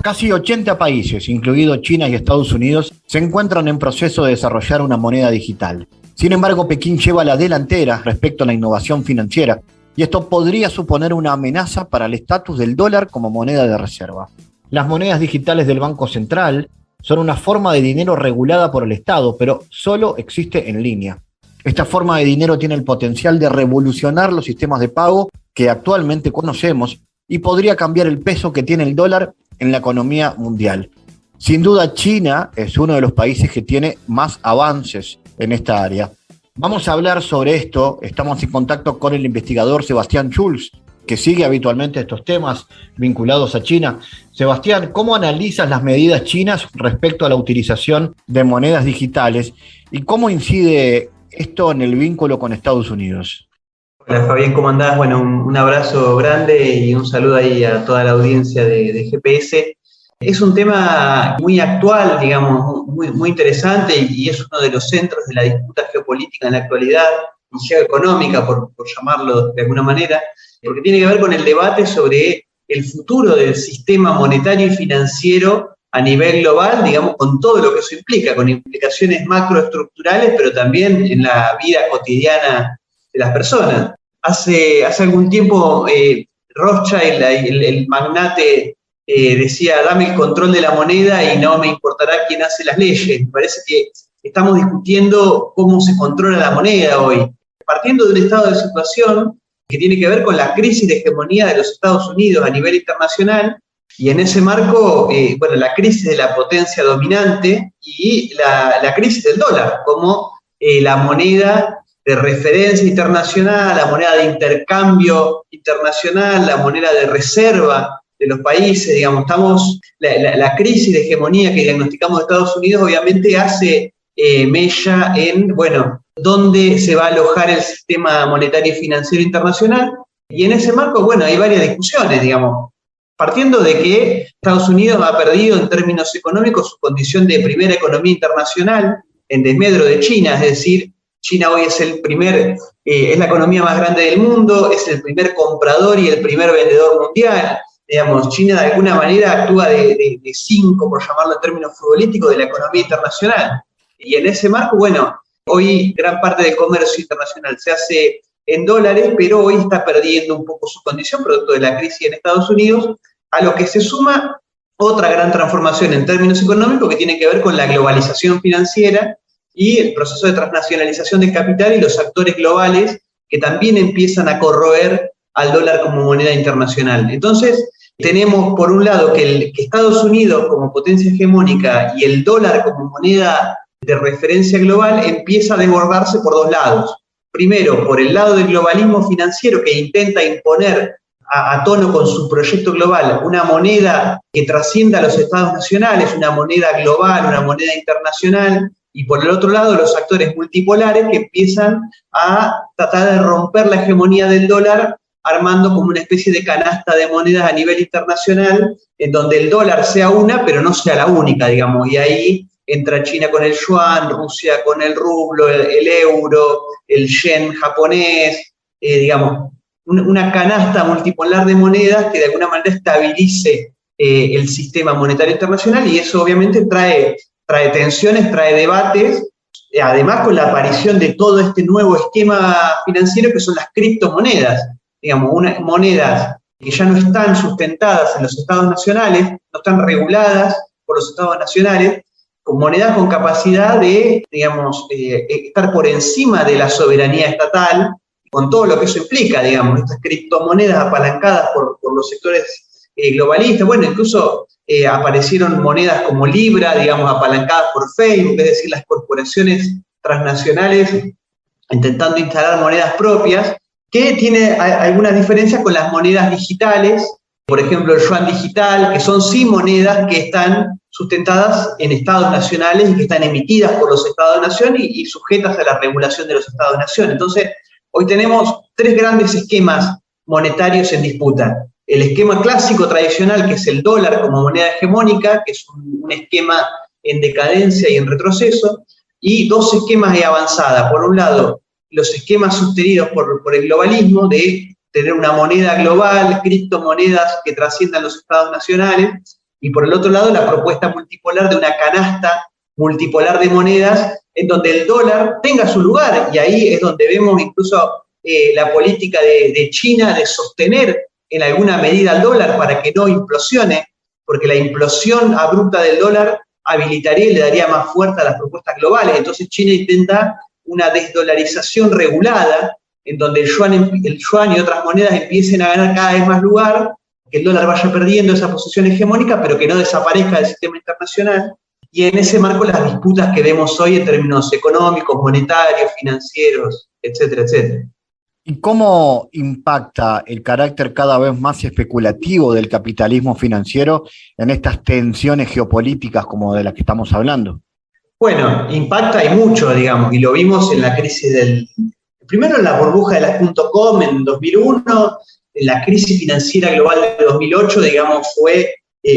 Casi 80 países, incluidos China y Estados Unidos, se encuentran en proceso de desarrollar una moneda digital. Sin embargo, Pekín lleva la delantera respecto a la innovación financiera, y esto podría suponer una amenaza para el estatus del dólar como moneda de reserva. Las monedas digitales del Banco Central son una forma de dinero regulada por el Estado, pero solo existe en línea. Esta forma de dinero tiene el potencial de revolucionar los sistemas de pago que actualmente conocemos y podría cambiar el peso que tiene el dólar en la economía mundial. Sin duda, China es uno de los países que tiene más avances en esta área. Vamos a hablar sobre esto. Estamos en contacto con el investigador Sebastián Schulz, que sigue habitualmente estos temas vinculados a China. Sebastián, ¿cómo analizas las medidas chinas respecto a la utilización de monedas digitales y cómo incide esto en el vínculo con Estados Unidos? Hola Fabián, ¿cómo andás? Bueno, un abrazo grande y un saludo ahí a toda la audiencia de GPS. Es un tema muy actual, digamos, muy interesante y es uno de los centros de la disputa geopolítica en la actualidad y geoeconómica, por llamarlo de alguna manera, porque tiene que ver con el debate sobre el futuro del sistema monetario y financiero a nivel global, digamos, con todo lo que eso implica, con implicaciones macroestructurales, pero también en la vida cotidiana de las personas. Hace algún tiempo Rothschild, el magnate, decía: dame el control de la moneda y no me importará quién hace las leyes. Me parece que estamos discutiendo cómo se controla la moneda hoy, partiendo de un estado de situación que tiene que ver con la crisis de hegemonía de los Estados Unidos a nivel internacional, y en ese marco, la crisis de la potencia dominante y la crisis del dólar como la moneda de referencia internacional, la moneda de intercambio internacional, la moneda de reserva de los países, digamos. La crisis de hegemonía que diagnosticamos de Estados Unidos obviamente hace mella en, dónde se va a alojar el sistema monetario y financiero internacional, y en ese marco, hay varias discusiones, digamos. Partiendo de que Estados Unidos ha perdido en términos económicos su condición de primera economía internacional en desmedro de China, es decir, China hoy es es la economía más grande del mundo, es el primer comprador y el primer vendedor mundial. Digamos, China de alguna manera actúa de 5, por llamarlo en términos futbolísticos, de la economía internacional. Y en ese marco, hoy gran parte del comercio internacional se hace en dólares, pero hoy está perdiendo un poco su condición, producto de la crisis en Estados Unidos, a lo que se suma otra gran transformación en términos económicos que tiene que ver con la globalización financiera y el proceso de transnacionalización del capital y los actores globales que también empiezan a corroer al dólar como moneda internacional. Entonces, tenemos por un lado que Estados Unidos como potencia hegemónica y el dólar como moneda de referencia global empieza a desbordarse por dos lados. Primero, por el lado del globalismo financiero que intenta imponer a tono con su proyecto global una moneda que trascienda a los estados nacionales, una moneda global, una moneda internacional, y por el otro lado los actores multipolares que empiezan a tratar de romper la hegemonía del dólar, armando como una especie de canasta de monedas a nivel internacional, en donde el dólar sea una, pero no sea la única, digamos, y ahí entra China con el yuan, Rusia con el rublo, el euro, el yen japonés, digamos, una canasta multipolar de monedas que de alguna manera estabilice el sistema monetario internacional, y eso obviamente trae tensiones, trae debates, además con la aparición de todo este nuevo esquema financiero que son las criptomonedas, digamos, monedas que ya no están sustentadas en los estados nacionales, no están reguladas por los estados nacionales, con monedas con capacidad de, digamos, estar por encima de la soberanía estatal, con todo lo que eso implica, digamos, estas criptomonedas apalancadas por los sectores globalistas. Incluso aparecieron monedas como Libra, digamos, apalancadas por Facebook, es decir, las corporaciones transnacionales intentando instalar monedas propias, que tiene algunas diferencias con las monedas digitales, por ejemplo el yuan digital, que son sí monedas que están sustentadas en estados nacionales y que están emitidas por los estados-nación y sujetas a la regulación de los estados-nación. Entonces, hoy tenemos tres grandes esquemas monetarios en disputa. El esquema clásico tradicional, que es el dólar como moneda hegemónica, que es un esquema en decadencia y en retroceso, y dos esquemas de avanzada. Por un lado, los esquemas sostenidos por el globalismo, de tener una moneda global, criptomonedas que trasciendan los estados nacionales, y por el otro lado la propuesta multipolar de una canasta multipolar de monedas en donde el dólar tenga su lugar, y ahí es donde vemos incluso la política de China de sostener en alguna medida al dólar para que no implosione, porque la implosión abrupta del dólar habilitaría y le daría más fuerza a las propuestas globales. Entonces China intenta una desdolarización regulada, en donde el yuan y otras monedas empiecen a ganar cada vez más lugar, que el dólar vaya perdiendo esa posición hegemónica, pero que no desaparezca del sistema internacional. Y en ese marco las disputas que vemos hoy en términos económicos, monetarios, financieros, etcétera, etcétera. ¿Y cómo impacta el carácter cada vez más especulativo del capitalismo financiero en estas tensiones geopolíticas como de las que estamos hablando? Bueno, impacta y mucho, digamos, y lo vimos en la crisis primero en la burbuja de las .com en 2001, en la crisis financiera global de 2008, digamos, fue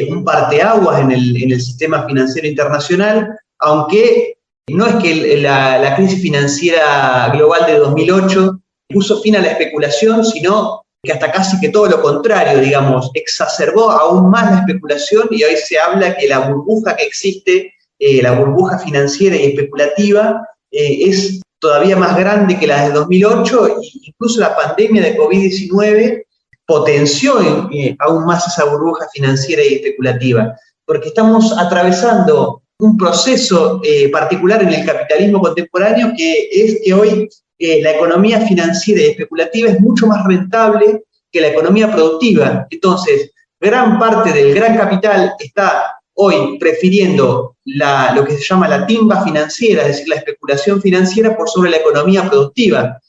un parteaguas en el sistema financiero internacional, aunque no es que la crisis financiera global de 2008 puso fin a la especulación, sino que hasta casi que todo lo contrario, digamos, exacerbó aún más la especulación, y hoy se habla que la burbuja que existe, la burbuja financiera y especulativa, es todavía más grande que la de 2008, e incluso la pandemia de COVID-19 potenció aún más esa burbuja financiera y especulativa, porque estamos atravesando un proceso particular en el capitalismo contemporáneo, que es que hoy la economía financiera y especulativa es mucho más rentable que la economía productiva. Entonces, gran parte del gran capital está hoy prefiriendo lo que se llama la timba financiera, es decir, la especulación financiera por sobre la economía productiva.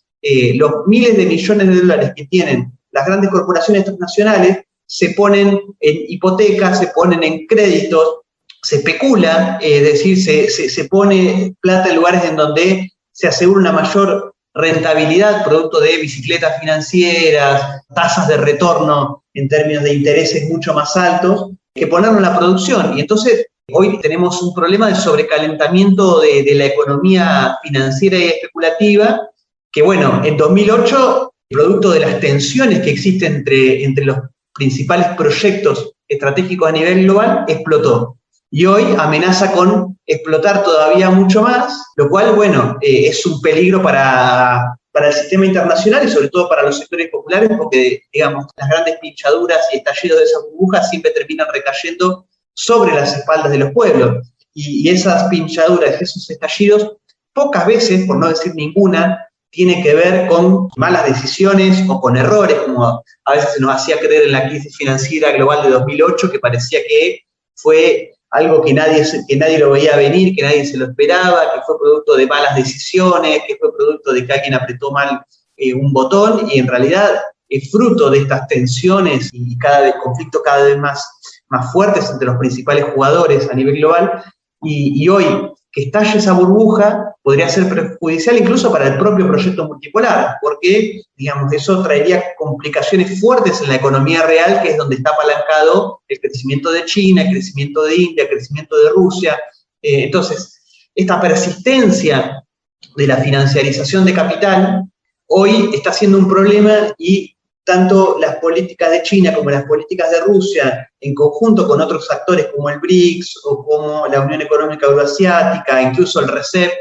Los miles de millones de dólares que tienen las grandes corporaciones transnacionales se ponen en hipotecas, se ponen en créditos, se especula, es decir, se pone plata en lugares en donde se asegura una mayor rentabilidad producto de bicicletas financieras, tasas de retorno en términos de intereses mucho más altos, que ponerlo en la producción. Y entonces hoy tenemos un problema de sobrecalentamiento de la economía financiera y especulativa, que bueno, en 2008, producto de las tensiones que existen entre los principales proyectos estratégicos a nivel global, explotó. Y hoy amenaza con explotar todavía mucho más, lo cual, bueno, es un peligro para el sistema internacional y sobre todo para los sectores populares, porque, digamos, las grandes pinchaduras y estallidos de esas burbujas siempre terminan recayendo sobre las espaldas de los pueblos. Y esas pinchaduras, esos estallidos, pocas veces, por no decir ninguna, tiene que ver con malas decisiones o con errores, como a veces se nos hacía creer en la crisis financiera global de 2008, que parecía que fue algo que nadie lo veía venir, que nadie se lo esperaba, que fue producto de malas decisiones, que fue producto de que alguien apretó mal un botón, y en realidad es fruto de estas tensiones y conflictos cada vez más fuertes entre los principales jugadores a nivel global, y hoy que estalle esa burbuja podría ser perjudicial incluso para el propio proyecto multipolar, porque, digamos, eso traería complicaciones fuertes en la economía real, que es donde está apalancado el crecimiento de China, el crecimiento de India, el crecimiento de Rusia. Entonces, esta persistencia de la financiarización de capital hoy está siendo un problema, y tanto las políticas de China como las políticas de Rusia, en conjunto con otros actores como el BRICS o como la Unión Económica Euroasiática, incluso el RCEP,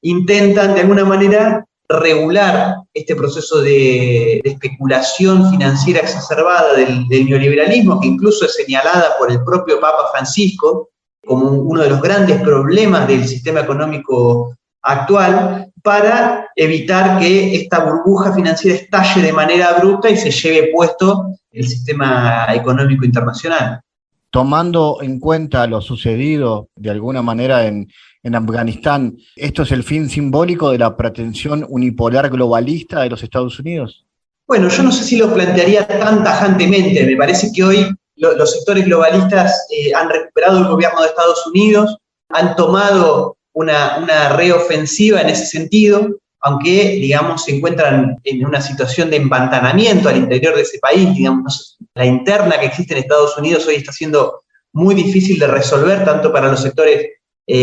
intentan de alguna manera regular este proceso de especulación financiera exacerbada del neoliberalismo, que incluso es señalada por el propio Papa Francisco como uno de los grandes problemas del sistema económico actual, para evitar que esta burbuja financiera estalle de manera abrupta y se lleve puesto el sistema económico internacional. Tomando en cuenta lo sucedido de alguna manera en Afganistán, ¿esto es el fin simbólico de la pretensión unipolar globalista de los Estados Unidos? Bueno, yo no sé si lo plantearía tan tajantemente. Me parece que hoy los sectores globalistas han recuperado el gobierno de Estados Unidos, han tomado una reofensiva en ese sentido, aunque, digamos, se encuentran en una situación de empantanamiento al interior de ese país. Digamos, la interna que existe en Estados Unidos hoy está siendo muy difícil de resolver, tanto para los sectores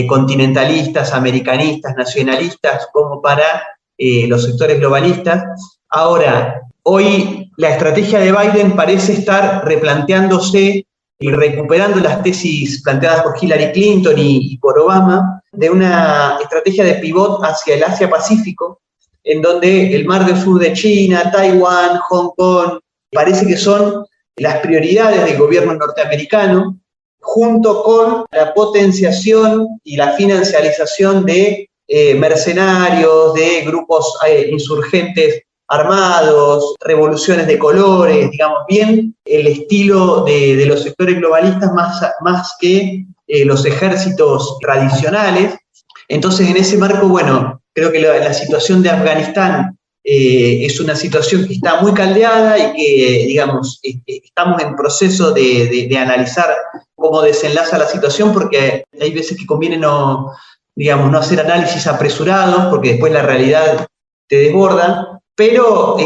continentalistas, americanistas, nacionalistas, como para los sectores globalistas. Ahora, hoy la estrategia de Biden parece estar replanteándose y recuperando las tesis planteadas por Hillary Clinton y por Obama, de una estrategia de pivot hacia el Asia-Pacífico, en donde el Mar del Sur de China, Taiwán, Hong Kong, parece que son las prioridades del gobierno norteamericano, junto con la potenciación y la financiarización de mercenarios, de grupos insurgentes armados, revoluciones de colores, digamos, bien el estilo de los sectores globalistas más que los ejércitos tradicionales. Entonces, en ese marco, bueno, creo que la situación de Afganistán es una situación que está muy caldeada y que, digamos, estamos en proceso de analizar cómo desenlaza la situación, porque hay veces que conviene no hacer análisis apresurados, porque después la realidad te desborda. Pero,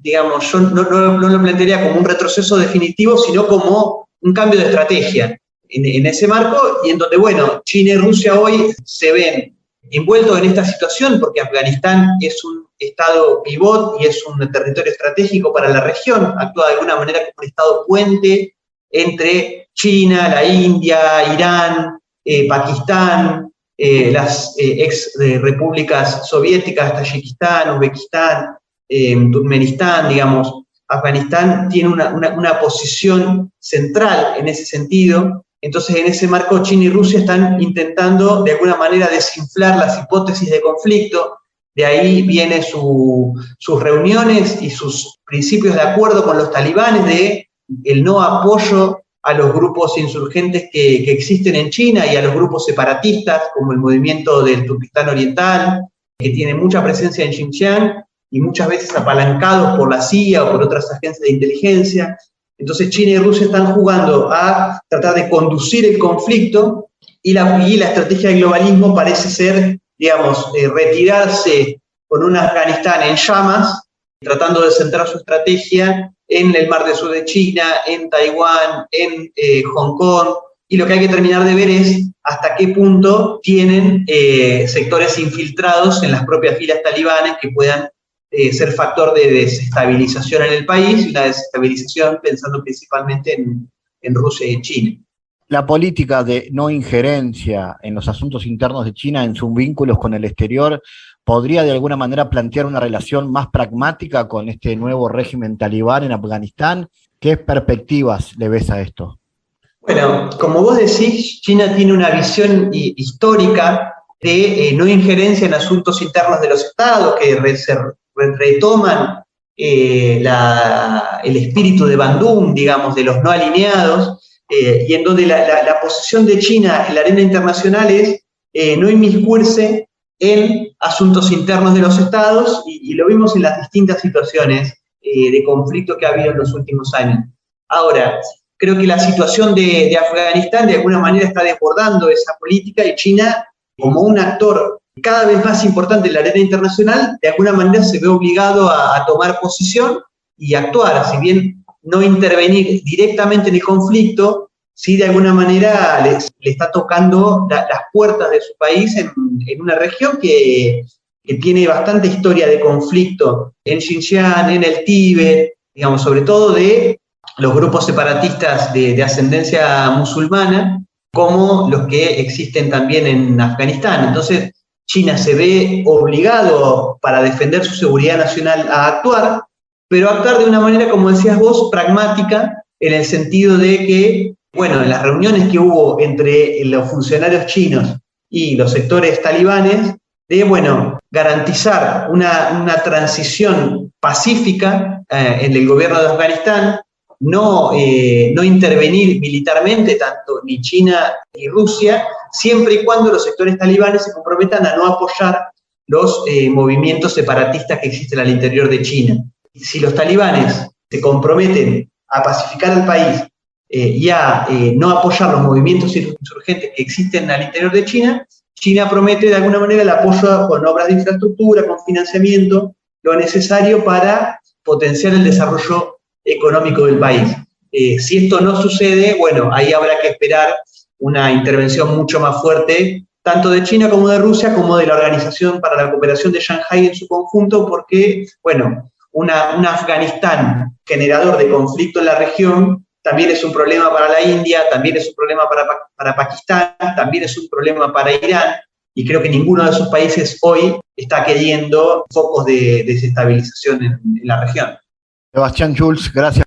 digamos, yo no lo plantearía como un retroceso definitivo, sino como un cambio de estrategia en ese marco, y en donde, bueno, China y Rusia hoy se ven envueltos en esta situación, porque Afganistán es un estado pivot y es un territorio estratégico para la región, actúa de alguna manera como un estado puente entre China, la India, Irán, Pakistán, las ex repúblicas soviéticas, Tayikistán, Uzbekistán, Turkmenistán, digamos. Afganistán tiene una posición central en ese sentido. Entonces, en ese marco, China y Rusia están intentando de alguna manera desinflar las hipótesis de conflicto. De ahí vienen sus reuniones y sus principios de acuerdo con los talibanes de el no apoyo a los grupos insurgentes que existen en China y a los grupos separatistas, como el movimiento del Turkestán Oriental, que tiene mucha presencia en Xinjiang y muchas veces apalancados por la CIA o por otras agencias de inteligencia. Entonces China y Rusia están jugando a tratar de conducir el conflicto y la estrategia del globalismo parece ser, digamos, retirarse con un Afganistán en llamas, tratando de centrar su estrategia en el Mar del Sur de China, en Taiwán, en Hong Kong, y lo que hay que terminar de ver es hasta qué punto tienen sectores infiltrados en las propias filas talibanes que puedan ser factor de desestabilización en el país, y una desestabilización pensando principalmente en Rusia y en China. La política de no injerencia en los asuntos internos de China en sus vínculos con el exterior podría de alguna manera plantear una relación más pragmática con este nuevo régimen talibán en Afganistán. ¿Qué perspectivas le ves a esto? Bueno, como vos decís, China tiene una visión histórica de no injerencia en asuntos internos de los estados, que retoman el espíritu de Bandung, digamos, de los no alineados, y en donde la posición de China en la arena internacional es no inmiscuirse en asuntos internos de los estados, y lo vimos en las distintas situaciones de conflicto que ha habido en los últimos años. Ahora, creo que la situación de Afganistán de alguna manera está desbordando esa política, y China, como un actor cada vez más importante en la arena internacional, de alguna manera se ve obligado a tomar posición y actuar, si bien no intervenir directamente en el conflicto, sí de alguna manera le está tocando las puertas de su país en una región que tiene bastante historia de conflicto, en Xinjiang, en el Tíbet, digamos, sobre todo de los grupos separatistas de ascendencia musulmana, como los que existen también en Afganistán. Entonces, China se ve obligado para defender su seguridad nacional a actuar, pero actuar de una manera, como decías vos, pragmática, en el sentido de que, bueno, en las reuniones que hubo entre los funcionarios chinos y los sectores talibanes, de, bueno, garantizar una transición pacífica en el gobierno de Afganistán, no intervenir militarmente, tanto ni China ni Rusia, siempre y cuando los sectores talibanes se comprometan a no apoyar los movimientos separatistas que existen al interior de China. Si los talibanes se comprometen a pacificar el país y a no apoyar los movimientos insurgentes que existen al interior de China, China promete de alguna manera el apoyo con obras de infraestructura, con financiamiento, lo necesario para potenciar el desarrollo económico del país. Si esto no sucede, bueno, ahí habrá que esperar una intervención mucho más fuerte, tanto de China como de Rusia, como de la Organización para la Cooperación de Shanghái en su conjunto, porque, bueno, un Afganistán generador de conflicto en la región también es un problema para la India, también es un problema para Pakistán, también es un problema para Irán, y creo que ninguno de esos países hoy está queriendo focos de desestabilización en la región. Sebastián Schulz, gracias.